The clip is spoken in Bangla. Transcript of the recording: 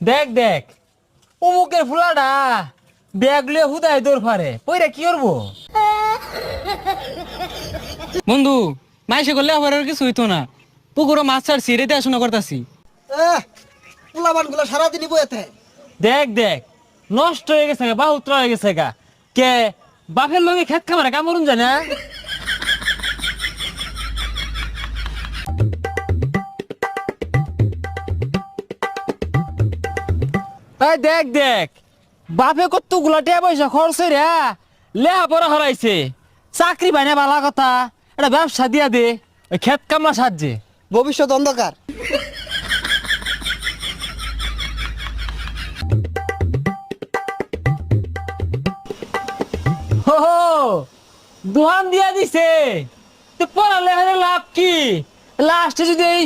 দেখ দেখ অমুকের ফুলাটা ব্যাগ লিয়ে হুদায় দৌড় ফারে পইরা কি করবো? বন্ধু মাইসে করলে আবার আর কিছু হইতো না। পুকুরো মাছ ছাড়ছি রে দেখাশোনা করতাছি। পোলাবান গুলো সারাদিনই বইতে। দেখ দেখ নষ্ট হয়ে গেছে গা, বাহুত্র হয়ে গেছে গা। কে বাপের লগে খেত খামারে কামড়ুন যায় না? এই দেখ দেখ বাপে কতগুলা টাকা পয়সা খরচ রে লেহা পড়া হরাইছে, চাকরি পাই না বালা কথা, এটা ব্যবসা দিয়া দে ওই খেত কামলা সাহায্যে। ভবিষ্যৎ অন্ধকার। হো হো, দোহান দিয়া দিছে তো পড়ালে লাভ কি? লাস্টে যদি এই